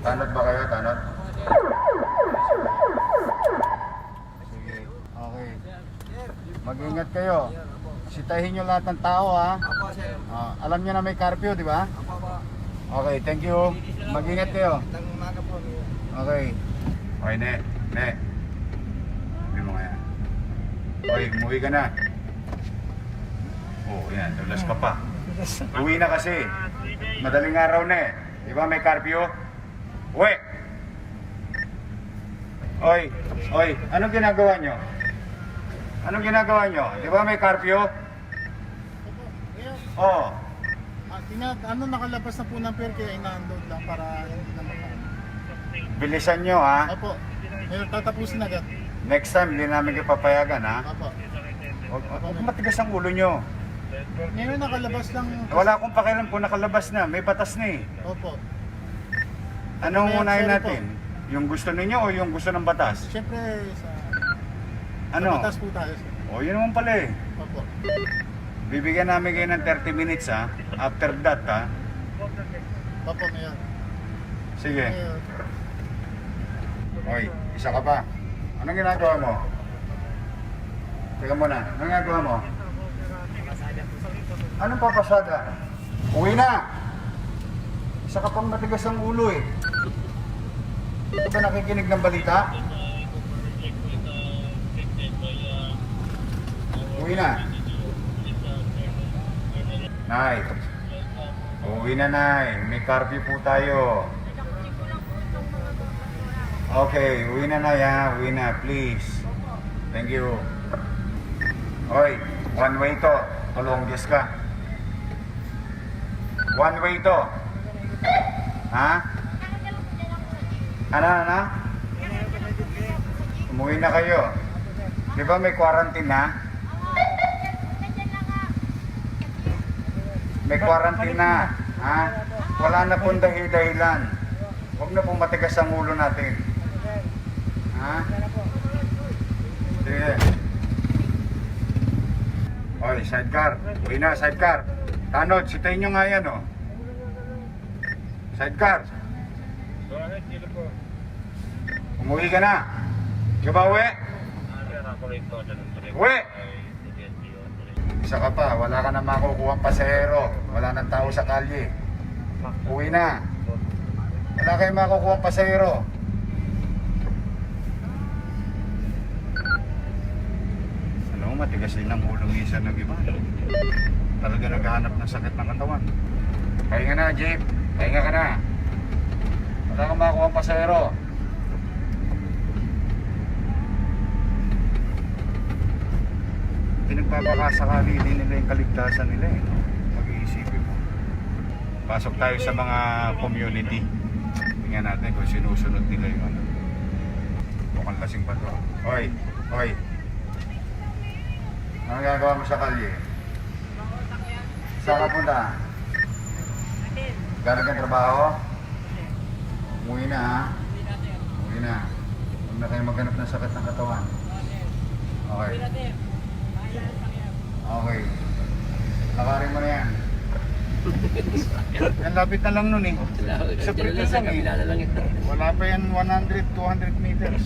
Tanod ba kayo? Tanod? Sige. Okay. Mag-ingat kayo. Sitahin nyo lahat ng tao ha. Alam nyo na may curfew, di ba? Okay, thank you. Mag-ingat kayo. Okay. Okay, ne. Sabi mo kaya. Okay, umuwi ka na. Oh, yan. Dulas ka pa. Uwi na kasi. Madaling araw na eh. Di ba may curfew? Uwi! Oy, anong ginagawa nyo? Anong ginagawa nyo? Di ba may curfew? Oo. Nakalabas na po ng pier kaya ina-unload lang para hindi na makaano. Bilisan nyo ha. Opo. Tatapusin agad. Next time, hindi namin ipapayagan ha. Opo. Huwag matigas ang ulo nyo. Ngayon nakalabas lang. Wala akong pakialam kung nakalabas na. May batas na eh. Opo. Anong Kaya, unahin sorry natin? Yung gusto ninyo o yung gusto ng batas? Siyempre Ano? sa batas po tayo. Sir. O yun naman pala eh. Opo. Bibigyan namin kayo ng 30 minutes ha. After that ha. Opo, ngayon. Sige. Oy, isa ka pa. Anong ginagawa mo? Teka muna. Anong ginagawa mo? Anong papasada? Uwi na! Isa ka pang matigas ang ulo eh. Hindi ba nakikinig ng balita? Uwi na. Nay. Uwi na, Nay. May curfew po tayo. Okay, uwi na, Nay ha. Uwi na, please. Thank you. Hoy, one way to. Tulongges ka. One way to. Ha? Ano? Umuwi na kayo. Di ba may quarantine na? May quarantine na. Ha? Wala na pong dahilan. Huwag na pong matigas ang ulo natin. Ha? Sige. Oy, sidecar. Uwi na, sidecar. Tanod, sitayin nyo nga yan, oh. Sidecar. Umuwi ka na. Di ba uwi? Uwi! Isa ka pa, wala ka na makukuha pasahero. Wala nang tao sa kalye. Uwi na. Wala kayong makukuha pasahero. Ano, matigas din ang ulo minsan ng iba. Talaga naghahanap ng sakit ng katawan. Pahinga na, Jeep. Pahinga ka na. Wala kang makukuha pasahero. Pinagpapakasakali din nila yung kaligtasan nila eh. Mag-iisipin mo. Pasok tayo sa mga community. Tingnan natin kung sinusunod nila yung ano. Mukhang lasing pa to. Hoy! Ano gagawa mo sa kalye? Saan ka punta? Galing kang trabaho? Umuwi na ha? Umuwi na. Huwag na kayo maghanap ng sakit ng katawan. Okay. Okay. Lakarin mo na yan. Yan lapit na lang nun eh. Sa Pritas lang eh. Wala pa yan 100, 200 meters.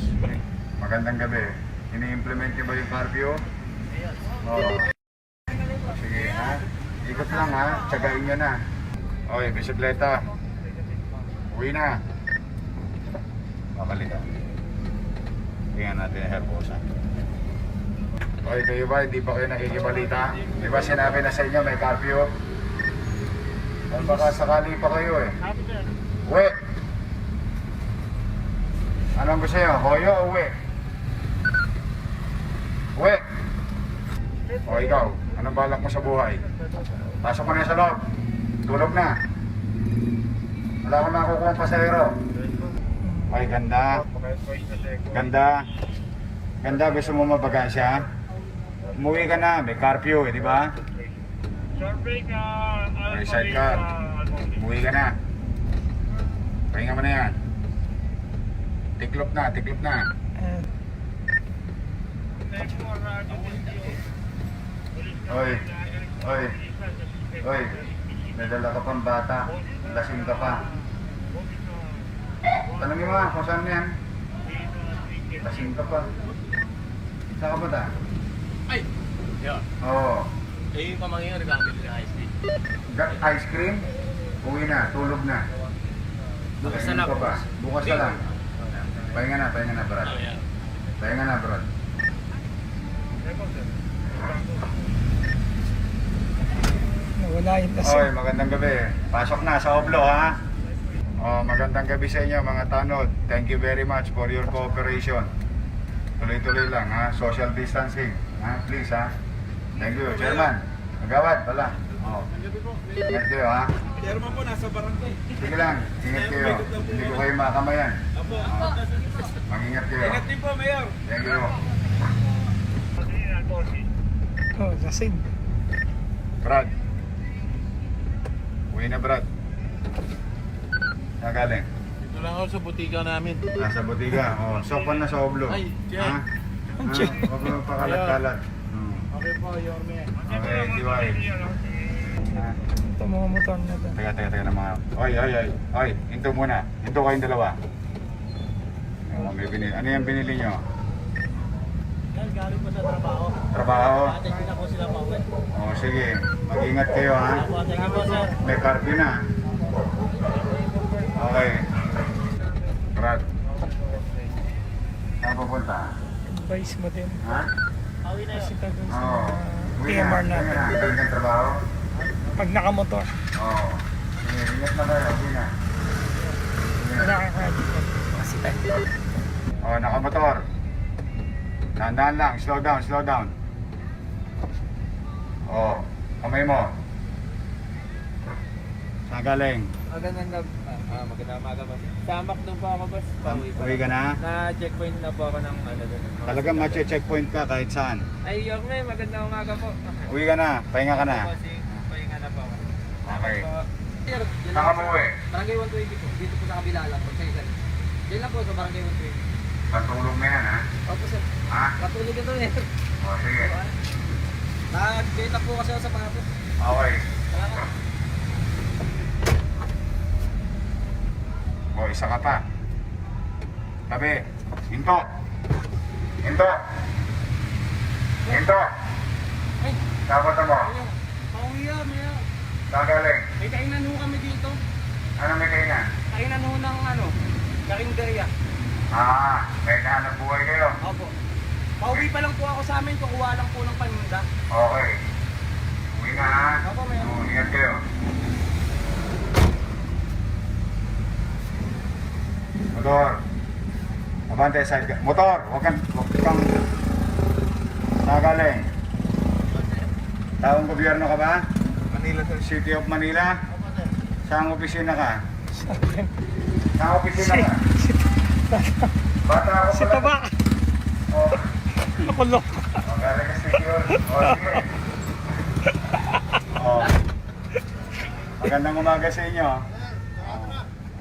Magandang gabi. Ini-implement niyo ba yung curfew? Oo. Sige ha. Ikot lang ha. Tsagain nyo na. Okay, bisikleta. Uwi na. Bakalita. Tingnan natin ang herbosa. Okay, kayo ba? Hindi pa kayo nakikibalita? Di ba sinabi na sa inyo may curfew? Kung baka sakali pa kayo eh. Uwi! Anong gusto nyo? Hoyo o uwi? Uwi! O ikaw, anong balak mo sa buhay? Pasok mo na sa loob. Tulog na. Wala akong makukuha ang pasahero. Ay, ganda. Ganda. Ganda, gusto mo mabagansya? Umuwi ka na, may curfew eh, di ba? May sidecar. Umuwi ka na. Pahinga mo na yan. Tiklop na. Oy. May dala ka pang bata. Lasing ka pa. tanongin mo kung saan yan. Lasing ka pa. Saan ka ba ta? Ay! Yun. Oo. Eh, yung pamangin ko nagkakabili ng ice cream. Ice cream? Uwi na, tulog na. Bukas Lasing na lang. ka pa. Bukas na lang. Pahinga na, Brad. Oh, yeah. Pahinga na, Brad. Nawala yung lasing. Oy, magandang gabi. Pasok na sa Oblo, ha? Oh, magandang gabi sa inyo, mga tanod. Thank you very much for your cooperation. Tuloy-tuloy lang, ha? Social distancing. Ha? Please, ha? Thank you, Chairman. Magawad, pala. Oh. Ingat kayo, ha? Chairman po, nasa barangay. Sige lang, ingat kayo. Hindi ko kayo makamayan. Apo. Oh. Mag-ingat kayo. Ingat din po, Mayor. Thank you. Oh, lasing. Brad. Uwi na, Brad. Saan galing? Dito lang ako sa butika namin. Nasa botiga. Oh, sopan na sa Oblo. Ay, Jen. Ha? Huwag mo pakalat-kalat. Hmm. Okay po, Yorme. Okay, diwai. Ito mga motor na ito. Teka na mga... Oy, hinto muna. Hinto kayong dalawa. Oh, may binili. Ano yung binili nyo? Yan, galing po sa trabaho. Trabaho? Atay ko na po sila pauwi. Oh, sige. Mag-ingat kayo, ha? Apo, thank you po, sir. May curfew na. Okay. Brad. Saan pupunta? Advice mo din. Ha? Pauwi na Kasi yun. tayo sa Oo. Uwi na. TMR Uwi natin. na. Galing kang trabaho? Pag nakamotor, Oo. Sige, ingat na kayo. Uwi na. Uwi na. nakakadit. Kasi tayo. Oh, nakamotor. Dahan-dahan lang. Slow down. Oh, kamay mo. Saan galing? Magandang umaga po. Samak doon po ako, boss. Pauwi po. Uwi ka na? Na-checkpoint na po ako ng ano doon. Talagang ma-checkpoint ka kahit saan. Ay, Yorme, magandang umaga po. Uwi ka na. Pahinga ka na. Kasi pahinga na po ako. Okay. Sir, yan Saan ka mo uwi? Barangay 120 po. Dito po sa kabila lang po. Sa isa. Diyan lang po sa Barangay 120. Patulog na yan, ha? Opo, sir. Ha? Katulog ito eh. O, sige. Nag-date po kasi ako sa papo. Okay. Salamat. O, isa ka pa. Tabi. Hinto. Ay, Dapat mo. Mayor. Pauwi yan, Mayor. Saan galing? May kainan ho kami dito. Ano may kainan? Kainan ho ng ano, karinderya. May nahanap buhay kayo. Opo. Pauwi pa lang po ako sa amin, kukuha lang po ng paninda. Okay. Uwi na, ha? Opo, Mayor. O, ingat kayo. Motor. Abante, side ka. Motor, huwag kang... Saan galing? Taong gobyerno ka ba? Manila, sir. City of Manila? Saan opisina ka? Sa akin. Saan opisina ka? Bata ako Si pala. Taba. Oh, Ako lo. galing ka City Hall. Oh, sige. Oh. Magandang umaga sa inyo. Oh.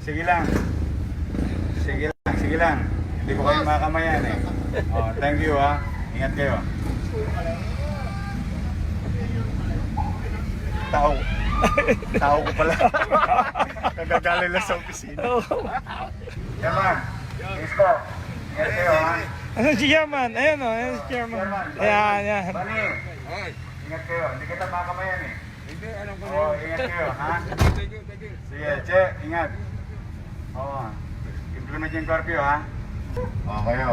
Sige lang. Sige lang. Hindi ko kayo makamayan eh. Oh, thank you, ha. Ingat kayo. Tao ko pala. Nagagaling lang sa opisina. Yaman, Isko. Ingat kayo, ha. Ano si Chairman? Ayun o, ayun si Chairman. Ayan. Bani, ingat kayo. Hindi kita makamayan eh. Hindi, alam ko Oo, ingat kayo, ha. Thank you. Sige, Che, ingat. Oo. Implement yung curfew, ha. O, kayo.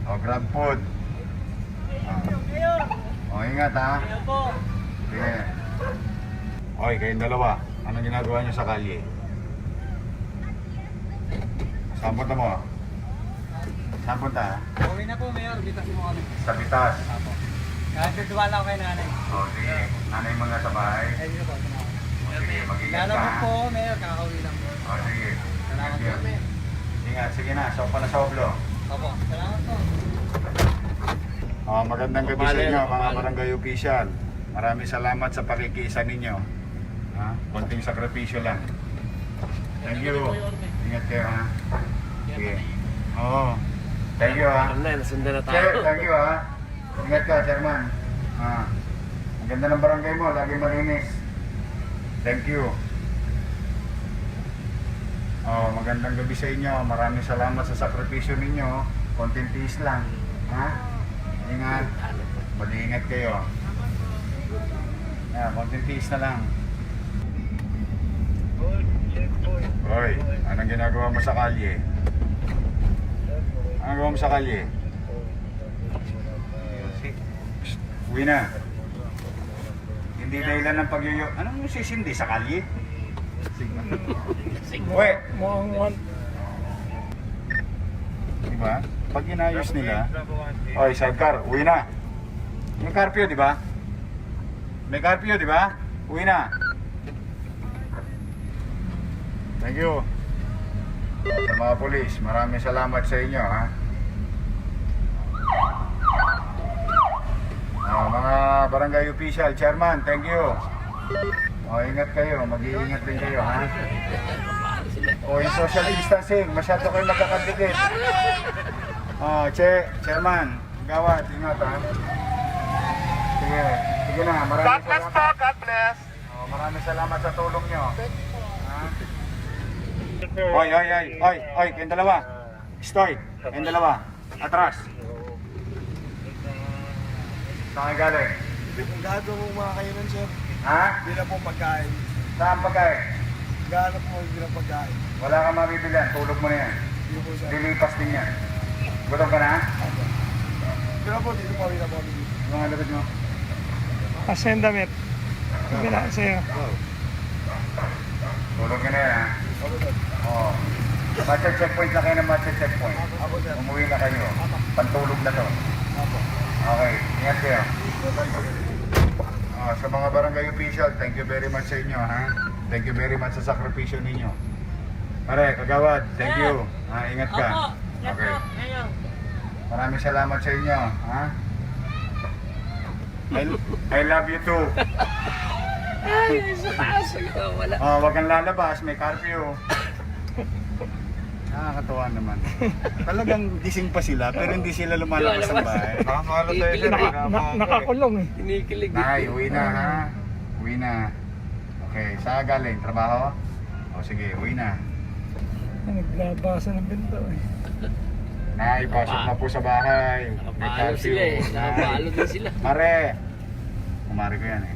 O, grab food. O, ingat, ha. Ayan po. Sige. Oy, kayong dalawa. Anong ginagawa niyo sa kalye? Saan punta mo? Saan punta? Pauwi na po, Mayor. Bitasin mo kami. Sa Pitas. Apo. Kahit virtual ako kay nanay. O, sige. Nanay mo na sa bahay. Ayun po, tumawag. O, sige, mag-ingat ka, Lalabot ha. po, Mayor. Kakauwi lang po. O, sige. Salamat Thank po. you. Ingat, sige na. Sopa na sa oblo. Opo. Salamat po. Magandang gabi sa inyo, mga barangay official. Maraming salamat sa pakikiisa ninyo. Konting sakripisyo lang. Thank you. Ingat kayo, ha. Sige. Oo. Thank you, ha. Nasundan na Sir, thank you, ha. Ingat ka, Chairman. Ang ganda ng barangay mo, lagi malinis. Thank you. Oh, magandang gabi sa inyo. Maraming salamat sa sakripisyo ninyo. Konting tiis lang. Ha? Ingat. Mag-iingat kayo. Konting tiis na lang. Hoy, anong ginagawa mo sa kalye? Anong gawa mo sa kalye? Psst, uwi na. Hindi dahilan ng pagyuyo. Anong sisindi sa kalye? Uy! Mukhang Diba? Pag inayos nila, oy, sidecar, uwi na. May curfew, di ba? May curfew, di ba? Uwi na. Thank you. Sa mga polis, maraming salamat sa inyo, ha? Mga barangay official, chairman, thank you. Ingat kayo, mag-iingat din kayo, ha? Yung social distancing, masyado kayo magkakadikit. Chairman, gawad, ingat, ha? Sige na, maraming salamat. God bless. Maraming salamat sa tulong nyo. Ha? Oy, kayong dalawa. Stoy, kayong dalawa. Atras. Saan kayo galing? Gago mo mga kainan, sir. Ha? Hindi na po pagkain. Saan pagkain? Gaano po hindi na pagkain. Wala kang mabibilan, tulog mo na yan. Hindi po, sir. Lilipas din yan. Gutom ka na? Pero po, dito po, hindi na po. Mga lapit mo. Ascend damit. Sabi na sa'yo. Tulog ka na yan, ha? Ako, sir. Oo. Matcha checkpoint na kayo ng matcha checkpoint. Ako, sir. Umuwi na kayo. Pantulog na to. Ako. Okay, ingat kayo. Sa mga barangay official, thank you very much sa inyo, ha? Thank you very much sa sakripisyo ninyo. Pare, kagawad, thank you. Ingat ka. Okay. Maraming salamat sa inyo, ha? I love you too. Wag kang lalabas, may curfew. Nakakatawa naman. Talagang gising pa sila, pero hindi sila lumalabas ng bahay. Nakakalo tayo, sir. Nakakulong eh. Kinikilig. Nay, uwi na, ha? Uwi na. Okay, saan galing? Trabaho? Sige, uwi na. Naglabasa ng bento eh. Nay, pasok na po sa bahay. May Nakapalo curfew. sila eh. Nakapalo din sila. Mare! Kumari ko yan eh.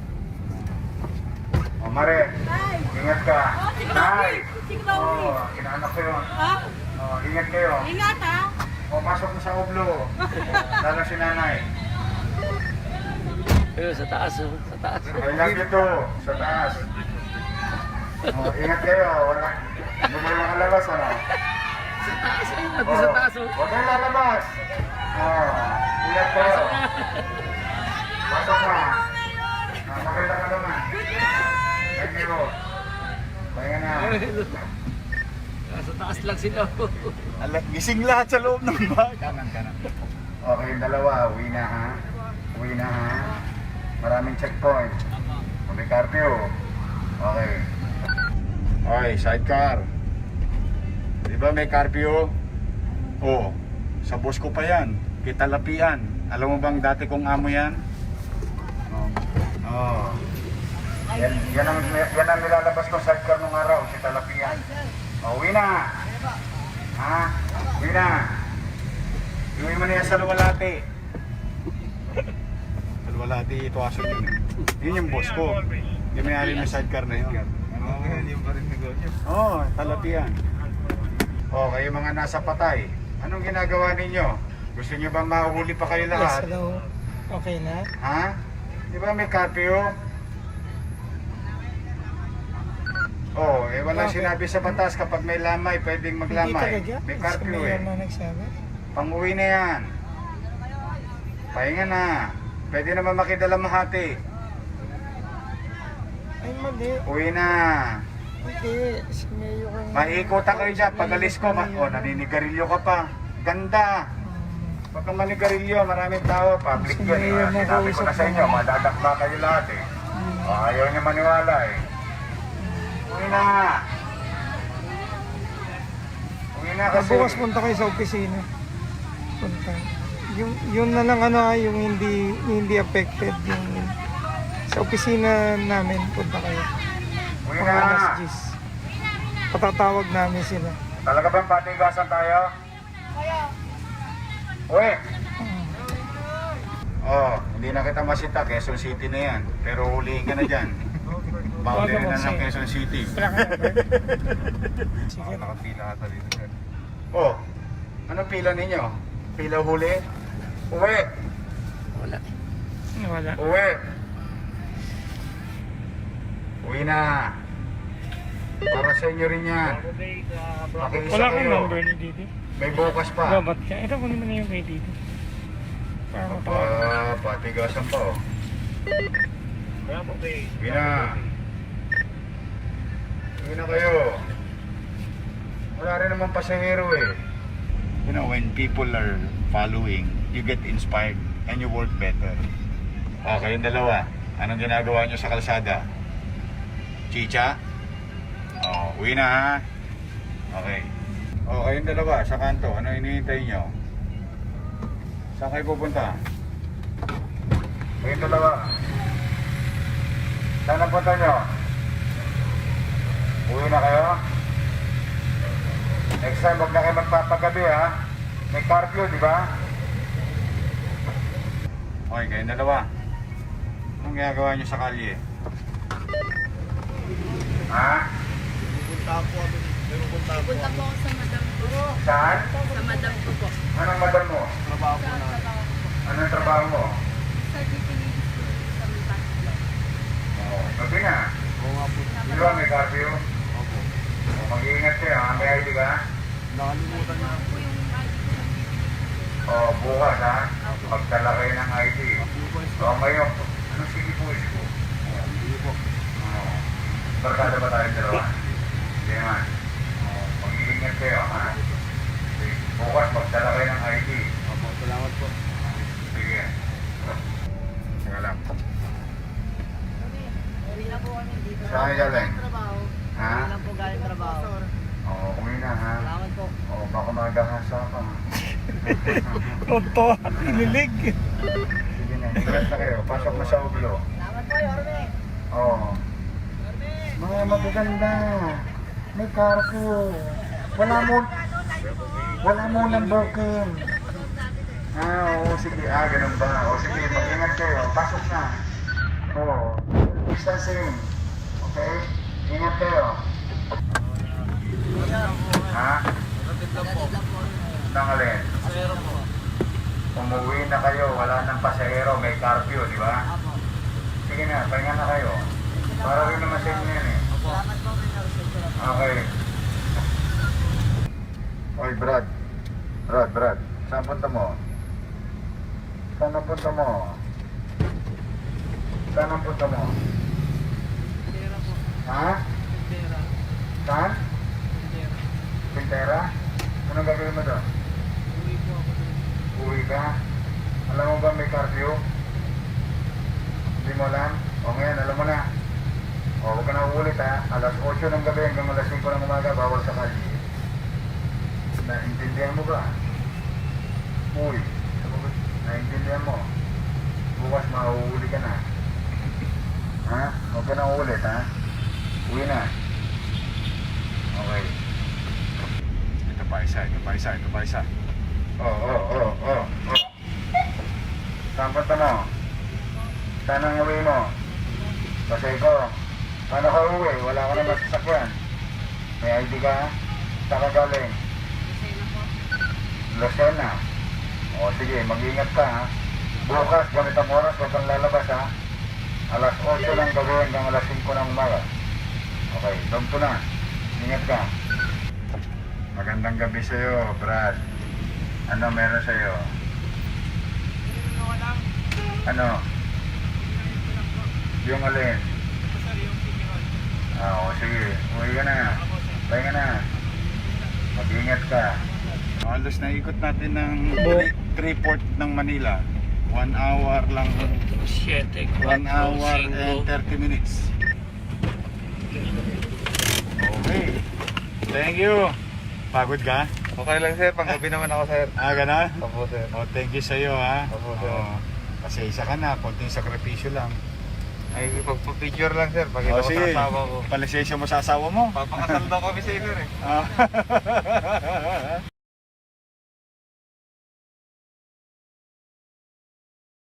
Mare! Ingat ka! Nay! Kinaanak ko yun. Ingat kayo. Ingat ha! Pasok mo sa oblo. Lalo si nanay. Sa taas, sa taas. I love you too. Sa taas. Ingat kayo. Hindi mo makalabas, ano? Sa taas, ayun, sa taas. Huwag kayong lalabas. Ingat kayo. Pasok na. Makita ka naman. Thank you. Pahinga na. Sa taas lang sila. Gising lahat sa loob ng bahay. Kanan. Okay, yung dalawa. Uwi na, ha? Uwi na, ha? Maraming checkpoint. May curfew. Okay. Okay, sidecar. Di ba may curfew? Sa boss ko pa yan. Kitalapian. Alam mo bang dati kong amo yan? Yan ang nilalabas ko sidecar nung araw. Kitalapian. Uwi na. Ha? Uwi na. Uwi mo na yan sa Luwalhati. Sa Luwalhati, ito aso yun eh. Yun yung boss ko. Yung may-ari ng sidecar na yun. Hindi pa rin negosyo. Talapian. Kayo mga nasa patay. Anong ginagawa ninyo? Gusto nyo ba mahuhuli pa kayo Yes, lahat? hello. Okay na? Ha? Di ba may curfew? Walang Okay. sinabi sa batas kapag may lamay, pwedeng Hindi maglamay. talaga. May Si curfew Mayor eh. na nagsabi. Pang-uwi na yan. Pahinga na. Pwede naman makidalamahati. Ay, mali. Uwi na. Hindi. Si Mayor ang... Maikutan kayo dyan. Pag-alis ko, naninigarilyo ka pa. Ganda. Pag kang manigarilyo, maraming tao. Public Si yun. Mayor na Sinabi ko na sa inyo, madadakma kayo lahat eh. Ayaw niyo maniwala eh. Uwi na. Uwi na kasi. Bukas punta kayo sa opisina. Punta. Yung na lang yung hindi affected. Yung sa opisina namin punta kayo. Uwi Mga na. alas 10. patatawag namin sila. Talaga bang patigasan tayo? Uy! Oh, hindi na kita masita. Quezon City na yan. Pero huliin ka na dyan. Boundary na ng Quezon City. Sige. Nakapila ata dito, sir. Oh, anong pila ninyo? Pila huli? Uwi! Wala. Uwi! Uwi na! Para sa inyo rin yan. Pakiisa Wala kang kayo. number ni Didi. May bukas pa. Babat ka. Ito kunin mo na yung kay Didi. Para matawag. Patigasan pa oh. Uwi na. Uwi na kayo. Wala rin naman pasahero eh. You know, when people are following, you get inspired and you work better. Oh, kayong dalawa. Anong ginagawa nyo sa kalsada? Chicha? Oh, uwi na ha? Okay. Oh, kayong dalawa sa kanto. Ano hinihintay nyo? Saan kayo pupunta? Kayong dalawa. Saan ang punta nyo? Uwi na kayo? Next time, huwag na kayo magpapagabi ha. May curfew, di ba? Okay, kayong dalawa. Anong ginagawa nyo sa kalye? Ha? Punta po kami. Meron punta po Punta kami. po ako sa madam ko. Saan? Sa madam ko po. Anong madam mo? Trabaho po Sa na. trabaho ko po. Anong trabaho mo? Sa DPD sa Montalvo. Oo, gabi na. Oo nga po. Di ba may curfew? Opo. O, mag-iingat kayo ha. May ID ka? Nakalimutan niya. Po yung ID ko ng DPD. O, bukas ha. Magdala kayo ng ID. Hindi po. O, ngayon. Anong sige po ko? Hindi po. Oo. Barkada ba tayo dalawa? Hindi naman. O, mag-iingat kayo ha. Sige, bukas magdala kayo ng ID. Opo, salamat po. Sige. Sige lang. Uwi na po kami dito. Saan kayo galing? Trabaho. Ha? Uwi na po galing trabaho. Oo, uwi na ha. Salamat po. Oo, baka magahasa ka. Tonto. Inilig. Sige na, ingat na kayo. Pasok na sa uglo. Salamat po, Yorme. Oo. Mga magaganda. May curfew. Wala mo number Kim. Oo, sige. Ganun ba? O sige, mag-ingat kayo. Pasok na. Oo. Distancing. Okay? Ingat kayo. Ha? Nang alin? Umuwi na kayo. Wala nang pasahero. May curfew, di ba? Sige na, pahinga na kayo. Para rin naman sa inyo yan eh. Salamat po, Okay. Oy, Brad. Brad. Saan punta mo? Saan ang punta mo? Saan ang punta mo? Pera po. Ha? Pera. Saan? Pera. Pintera? Anong gagawin mo doon? Uwi po ako doon. Uwi ka? Alam mo ba may curfew? Hindi mo alam? O ngayon, alam mo na. O, huwag ka na uulit ha. Alas 8 ng gabi hanggang alas 5 ng umaga, bawal sa kalye. Naintindihan mo ba? Uy, naintindihan mo. Bukas mahuhuli ka na. Ha? Huwag ka na uulit ha. Uwi na. Okay. Ito pa isa. Oh. Saan punta mo? Saan ang uwi mo? Kasi ko, paano ka uwi? Wala ka naman sasakyan. May ID ka? Saan ka galing? Lucena po. Lucena. O sige, mag-ingat ka ha. Bukas, ganitong oras, huwag kang lalabas ha. Alas 8 ng gabi hanggang alas 5 ng umaga. Okay, doon po na. Ingat ka. Magandang gabi sa'yo, Brad. Ano meron sa'yo? Ano? Yung alin? Oo, sige. Uwi ka na. Pahinga na. Mag-ingat ka. Halos naikot natin ng Freeport ng Manila. 1 hour lang. 1 hour and 30 minutes. Okay. Thank you. Pagod ka? Okay lang, sir. Panggabi naman ako, sir. Gana? Opo, sir. Oh, thank you sa'yo ha. Opo, sir. Kasi isa ka na, konting sakripisyo lang. Ay, pagpa-picture lang sir, pakita O ko sa sige, asawa ko. palisensya mo sa asawa mo. Papakasal daw kami sa sir eh. Ah.